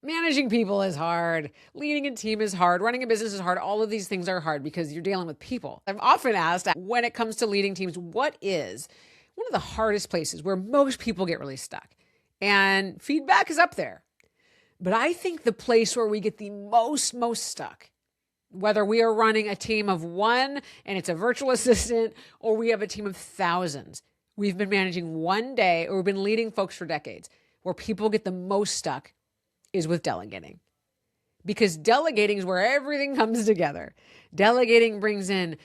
Managing people is hard. Leading a team is hard. Running a business is hard. All of these things are hard because you're dealing with people. I'm often asked, when it comes to leading teams, what is one of the hardest places where most people get really stuck? And feedback is up there. But I think the place where we get the most stuck, whether we are running a team of one and it's a virtual assistant, or we have a team of thousands, we've been managing one day, or we've been leading folks for decades, where people get the most stuck is with delegating. Because delegating is where everything comes together. Delegating brings in,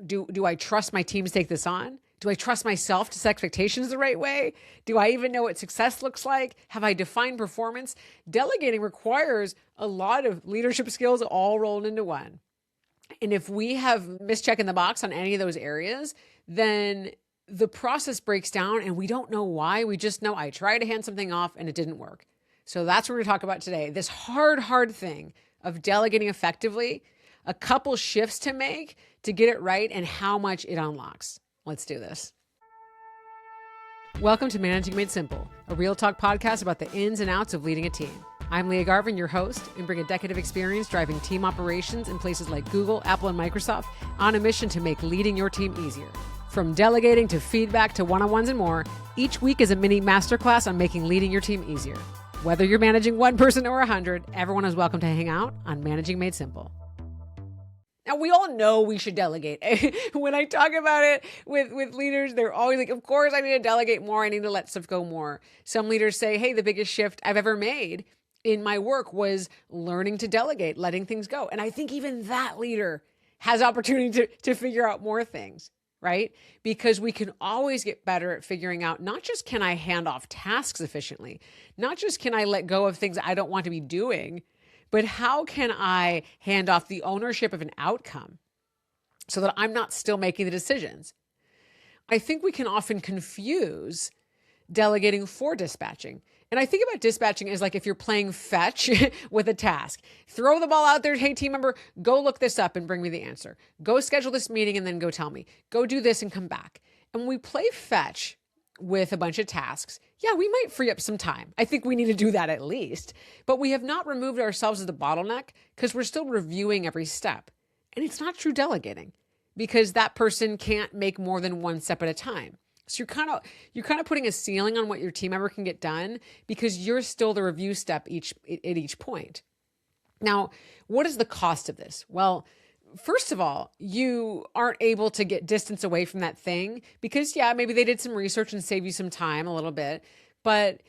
do I trust my team to take this on? Do I trust myself to set expectations the right way? Do I even know what success looks like? Have I defined performance? Delegating requires a lot of leadership skills all rolled into one. And if we have mischecking the box on any of those areas, then the process breaks down and we don't know why. We just know I tried to hand something off and it didn't work. So that's what we're going to talk about today. This hard thing of delegating effectively, a couple shifts to make to get it right, and how much it unlocks. Let's do this. Welcome to Managing Made Simple, a real talk podcast about the ins and outs of leading a team. I'm Leah Garvin, your host, and bring a decade of experience driving team operations in places like Google, Apple, and Microsoft on a mission to make leading your team easier. From delegating to feedback to one-on-ones and more, each week is a mini masterclass on making leading your team easier. Whether you're managing one person or 100, everyone is welcome to hang out on Managing Made Simple. Now, we all know we should delegate. When I talk about it with leaders, they're always like, of course, I need to delegate more. I need to let stuff go more. Some leaders say, hey, the biggest shift I've ever made in my work was learning to delegate, letting things go. And I think even that leader has opportunity to figure out more things, right? Because we can always get better at figuring out, not just can I hand off tasks efficiently, not just can I let go of things I don't want to be doing, but how can I hand off the ownership of an outcome so that I'm not still making the decisions? I think we can often confuse delegating for dispatching. And I think about dispatching as like if you're playing fetch with a task. Throw the ball out there. Hey, team member, go look this up and bring me the answer. Go schedule this meeting and then go tell me. Go do this and come back. And when we play fetch with a bunch of tasks, yeah, we might free up some time. I think we need to do that at least. But we have not removed ourselves as the bottleneck because we're still reviewing every step. And it's not true delegating because that person can't make more than one step at a time. So you're kind of putting a ceiling on what your team member can get done because you're still the review step at each point. Now, what is the cost of this? Well, first of all, you aren't able to get distance away from that thing because, yeah, maybe they did some research and save you some time a little bit, but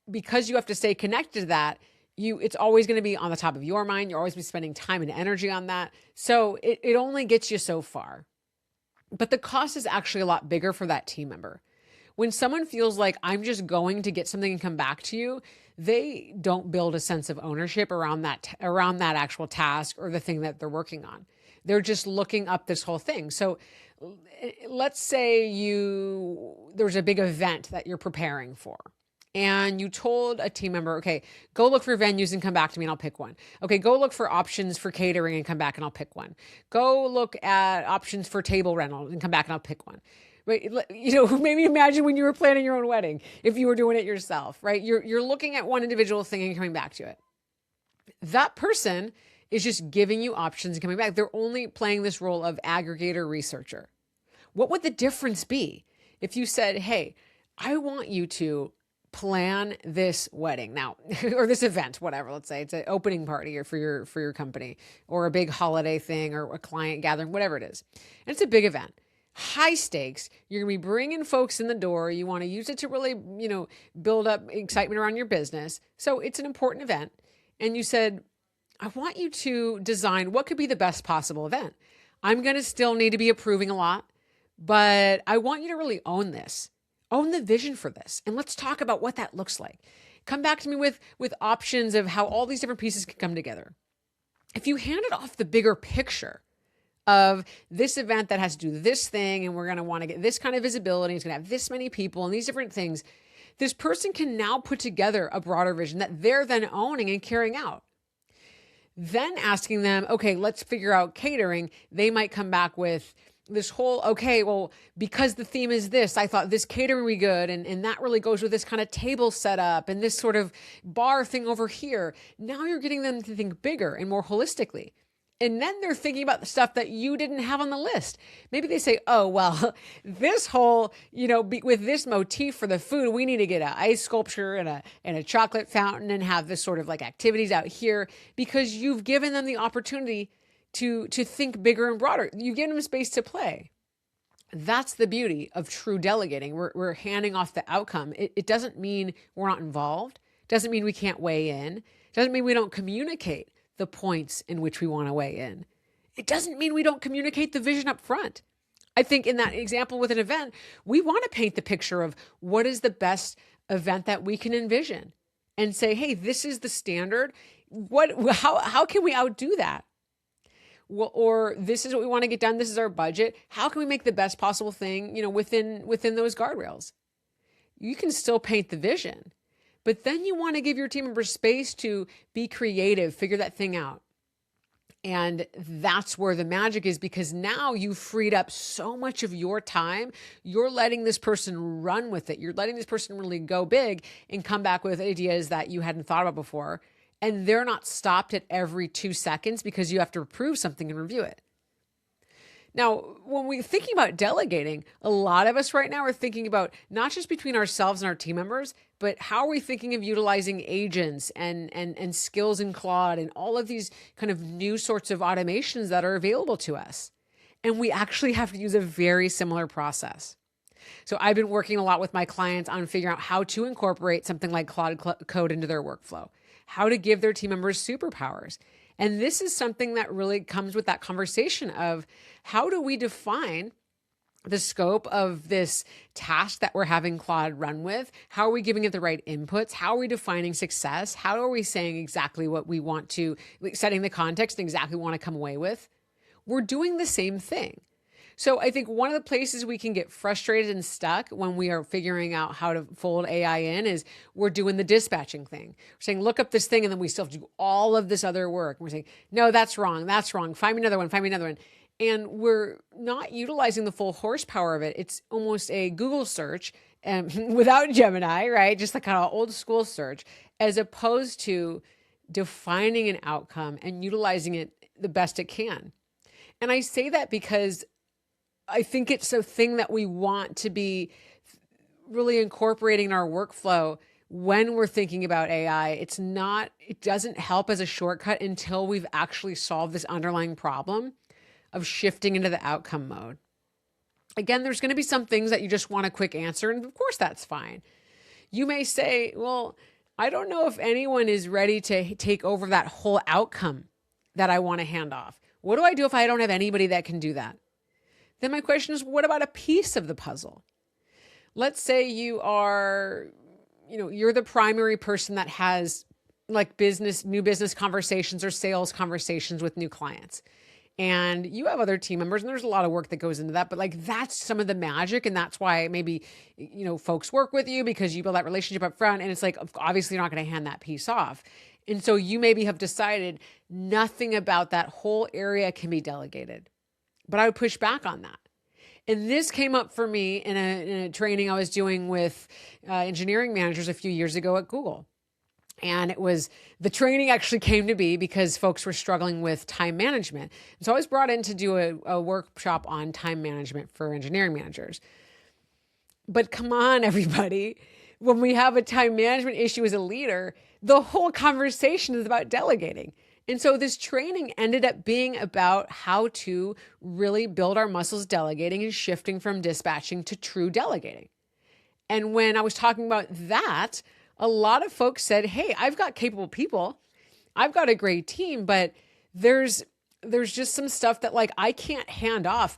because you have to stay connected to that, it's always going to be on the top of your mind. You're always be spending time and energy on that. So it only gets you so far. But the cost is actually a lot bigger for that team member. When someone feels like I'm just going to get something and come back to you, they don't build a sense of ownership around that actual task or the thing that they're working on. They're just looking up this whole thing. So let's say there's a big event that you're preparing for. And you told a team member, okay, go look for venues and come back to me and I'll pick one. Okay, go look for options for catering and come back and I'll pick one. Go look at options for table rental and come back and I'll pick one. Right? Maybe imagine when you were planning your own wedding, if you were doing it yourself, right? You're looking at one individual thing and coming back to it. That person is just giving you options and coming back. They're only playing this role of aggregator researcher. What would the difference be if you said, hey, I want you to plan this wedding now, or this event, whatever. Let's say it's an opening party or for your company, or a big holiday thing, or a client gathering, whatever it is. And it's a big event, high stakes. You're gonna be bringing folks in the door. You want to use it to really, build up excitement around your business. So it's an important event. And you said, I want you to design what could be the best possible event. I'm gonna still need to be approving a lot, but I want you to really own this. Own the vision for this. And let's talk about what that looks like. Come back to me with options of how all these different pieces can come together. If you handed off the bigger picture of this event that has to do this thing, and we're going to want to get this kind of visibility, it's going to have this many people and these different things, this person can now put together a broader vision that they're then owning and carrying out. Then asking them, okay, let's figure out catering. They might come back with this whole, okay, well, because the theme is this, I thought this catering would be good. And that really goes with this kind of table setup and this sort of bar thing over here. Now you're getting them to think bigger and more holistically. And then they're thinking about the stuff that you didn't have on the list. Maybe they say, oh, well, this whole, with this motif for the food, we need to get an ice sculpture and a chocolate fountain and have this sort of like activities out here, because you've given them the opportunity to think bigger and broader. You give them space to play. That's the beauty of true delegating. We're handing off the outcome. It doesn't mean we're not involved. It doesn't mean we can't weigh in. It doesn't mean we don't communicate the points in which we want to weigh in. It doesn't mean we don't communicate the vision up front. I think in that example with an event, we want to paint the picture of what is the best event that we can envision and say, hey, this is the standard. How can we outdo that? Well, or this is what we want to get done. This is our budget. How can we make the best possible thing, within those guardrails? You can still paint the vision. But then you want to give your team members space to be creative, figure that thing out. And that's where the magic is, because now you've freed up so much of your time. You're letting this person run with it. You're letting this person really go big and come back with ideas that you hadn't thought about before. And they're not stopped at every 2 seconds because you have to approve something and review it. Now, when we're thinking about delegating, a lot of us right now are thinking about not just between ourselves and our team members, but how are we thinking of utilizing agents and skills in Claude and all of these kind of new sorts of automations that are available to us. And we actually have to use a very similar process. So I've been working a lot with my clients on figuring out how to incorporate something like Claude Code into their workflow, how to give their team members superpowers. And this is something that really comes with that conversation of how do we define the scope of this task that we're having Claude run with? How are we giving it the right inputs? How are we defining success? How are we saying exactly what we want to, setting the context and exactly want to come away with? We're doing the same thing. So I think one of the places we can get frustrated and stuck when we are figuring out how to fold AI in is we're doing the dispatching thing. We're saying, look up this thing, and then we still have to do all of this other work. And we're saying, no, that's wrong. That's wrong. Find me another one. Find me another one. And we're not utilizing the full horsepower of it. It's almost a Google search without Gemini, right? Just the kind of old school search, as opposed to defining an outcome and utilizing it the best it can. And I say that because I think it's a thing that we want to be really incorporating in our workflow when we're thinking about AI. It doesn't help as a shortcut until we've actually solved this underlying problem of shifting into the outcome mode. Again, there's going to be some things that you just want a quick answer, and of course that's fine. You may say, well, I don't know if anyone is ready to take over that whole outcome that I want to hand off. What do I do if I don't have anybody that can do that? Then my question is, what about a piece of the puzzle? Let's say you're the primary person that has like new business conversations or sales conversations with new clients. And you have other team members, and there's a lot of work that goes into that, but like that's some of the magic. And that's why maybe, folks work with you because you build that relationship up front. And it's like, obviously you're not going to hand that piece off. And so you maybe have decided nothing about that whole area can be delegated. But I would push back on that. And this came up for me in a training I was doing with engineering managers a few years ago at Google. And the training actually came to be because folks were struggling with time management. And so I was brought in to do a workshop on time management for engineering managers. But come on, everybody. When we have a time management issue as a leader, the whole conversation is about delegating. And so this training ended up being about how to really build our muscles delegating and shifting from dispatching to true delegating. And when I was talking about that, a lot of folks said, hey, I've got capable people. I've got a great team, but there's just some stuff that like I can't hand off,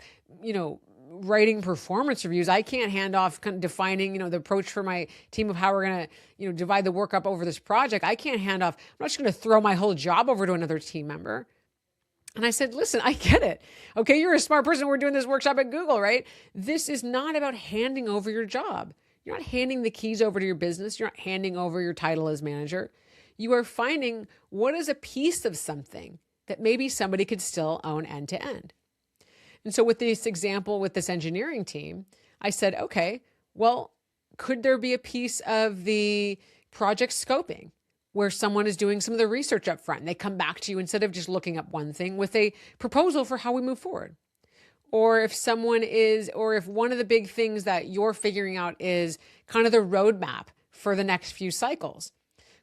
writing performance reviews. I can't hand off kind of defining, the approach for my team of how we're going to, divide the work up over this project. I can't hand off. I'm not just going to throw my whole job over to another team member. And I said, listen, I get it. Okay, you're a smart person. We're doing this workshop at Google, right? This is not about handing over your job. You're not handing the keys over to your business. You're not handing over your title as manager. You are finding what is a piece of something that maybe somebody could still own end to end. And so with this example, with this engineering team, I said, okay, well, could there be a piece of the project scoping where someone is doing some of the research up front and they come back to you instead of just looking up one thing with a proposal for how we move forward? Or if one of the big things that you're figuring out is kind of the roadmap for the next few cycles,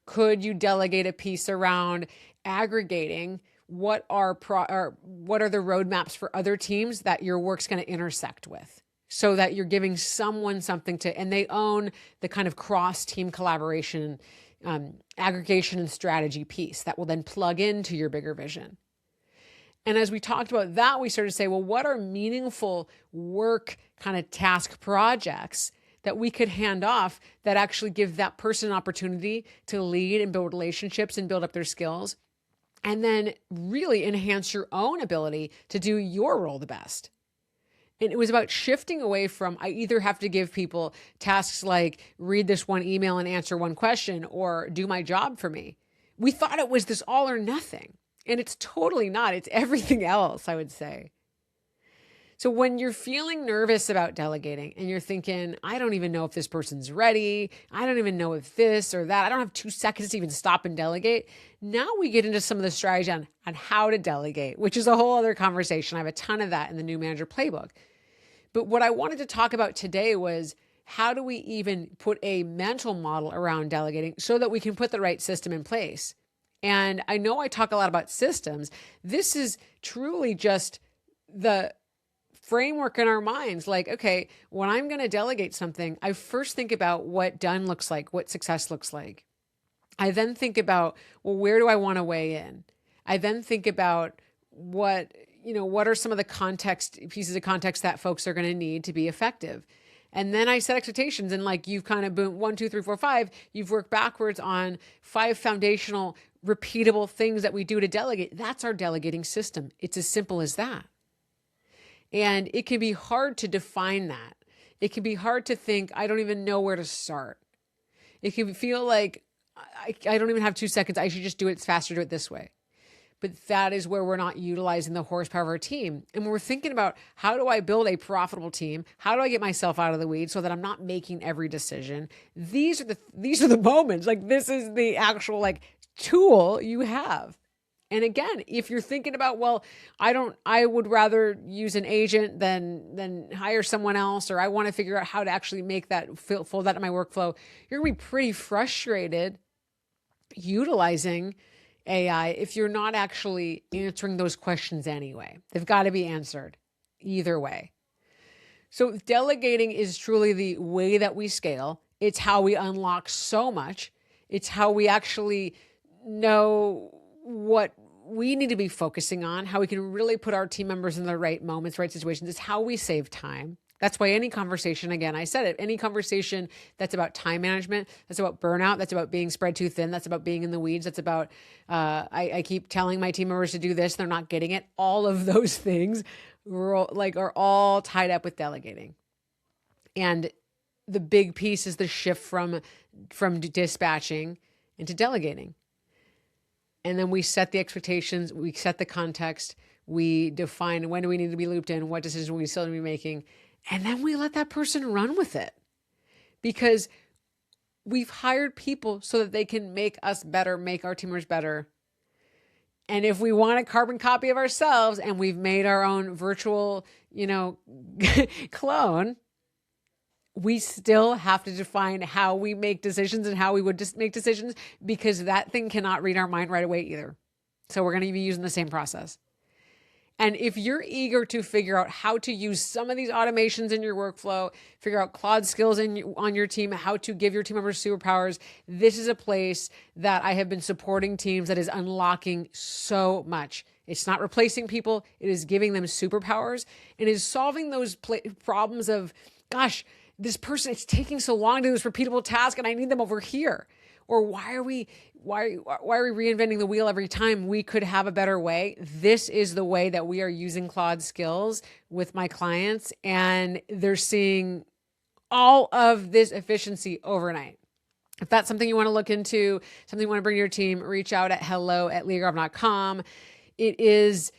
could you delegate a piece around aggregating what are the roadmaps for other teams that your work's going to intersect with, so that you're giving someone something and they own the kind of cross-team collaboration, aggregation and strategy piece that will then plug into your bigger vision. And as we talked about that, we started to say, well, what are meaningful work kind of task projects that we could hand off that actually give that person an opportunity to lead and build relationships and build up their skills, and then really enhance your own ability to do your role the best. And it was about shifting away from, I either have to give people tasks like read this one email and answer one question or do my job for me. We thought it was this all or nothing. And it's totally not. It's everything else, I would say. So when you're feeling nervous about delegating and you're thinking, I don't even know if this person's ready, I don't even know if this or that, I don't have 2 seconds to even stop and delegate. Now we get into some of the strategy on how to delegate, which is a whole other conversation. I have a ton of that in the New Manager Playbook. But what I wanted to talk about today was, how do we even put a mental model around delegating so that we can put the right system in place? And I know I talk a lot about systems. This is truly just the framework in our minds. Like, okay, when I'm going to delegate something, I first think about what done looks like, what success looks like. I then think about, well, where do I want to weigh in? I then think about what are some of the pieces of context that folks are going to need to be effective. And then I set expectations, and like you've kind of boom, 1, 2, 3, 4, 5, you've worked backwards on 5 foundational, repeatable things that we do to delegate. That's our delegating system. It's as simple as that. And it can be hard to define that. It can be hard to think, I don't even know where to start. It can feel like I don't even have 2 seconds. I should just do it faster, do it this way. But that is where we're not utilizing the horsepower of our team. And when we're thinking about, how do I build a profitable team? How do I get myself out of the weeds so that I'm not making every decision? These are the moments. Like, this is the actual tool you have. And again, if you're thinking about, well, I would rather use an agent than hire someone else, or I want to figure out how to actually make that fold that in my workflow, you're going to be pretty frustrated utilizing AI if you're not actually answering those questions anyway. They've got to be answered either way. So delegating is truly the way that we scale. It's how we unlock so much. It's how we actually know what we need to be focusing on, how we can really put our team members in the right moments, right situations. It's how we save time. That's why any conversation, again, I said it, any conversation that's about time management, that's about burnout, that's about being spread too thin, that's about being in the weeds, that's about, I keep telling my team members to do this, they're not getting it. All of those things are all tied up with delegating. And the big piece is the shift from dispatching into delegating. And then we set the expectations, we set the context, we define when do we need to be looped in, what decisions we still need to be making. And then we let that person run with it, because we've hired people so that they can make us better, make our teamers better. And if we want a carbon copy of ourselves and we've made our own virtual, clone, we still have to define how we make decisions and how we would just make decisions, because that thing cannot read our mind right away either. So we're going to be using the same process. And if you're eager to figure out how to use some of these automations in your workflow, figure out Claude skills on your team, how to give your team members superpowers, this is a place that I have been supporting teams that is unlocking so much. It's not replacing people. It is giving them superpowers, and is solving those problems of, gosh, this person, it's taking so long to do this repeatable task and I need them over here. Or why are we reinventing the wheel every time? We could have a better way. This is the way that we are using Claude skills with my clients, and they're seeing all of this efficiency overnight. If that's something you want to look into, something you want to bring to your team, reach out at hello@leagarov.com. It is,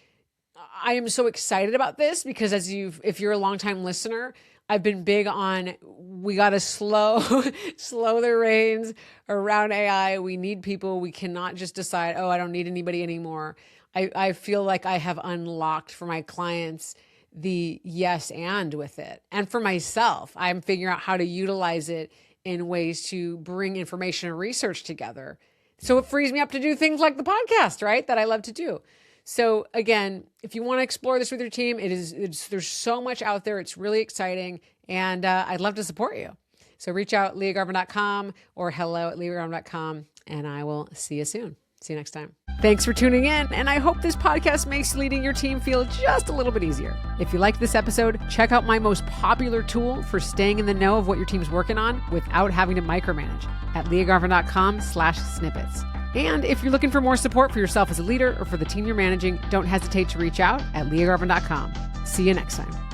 I am so excited about this because if you're a longtime listener, I've been big on, we got to slow the reins around AI. We need people. We cannot just decide, oh, I don't need anybody anymore. I feel like I have unlocked for my clients the yes and with it. And for myself, I'm figuring out how to utilize it in ways to bring information and research together. So it frees me up to do things like the podcast, right? That I love to do. So again, if you want to explore this with your team, there's so much out there. It's really exciting. And I'd love to support you. So reach out, leahgarvin.com or hello@leahgarvin.com. And I will see you soon. See you next time. Thanks for tuning in. And I hope this podcast makes leading your team feel just a little bit easier. If you liked this episode, check out my most popular tool for staying in the know of what your team's working on without having to micromanage at leahgarvin.com/snippets. And if you're looking for more support for yourself as a leader or for the team you're managing, don't hesitate to reach out at leahgarvin.com. See you next time.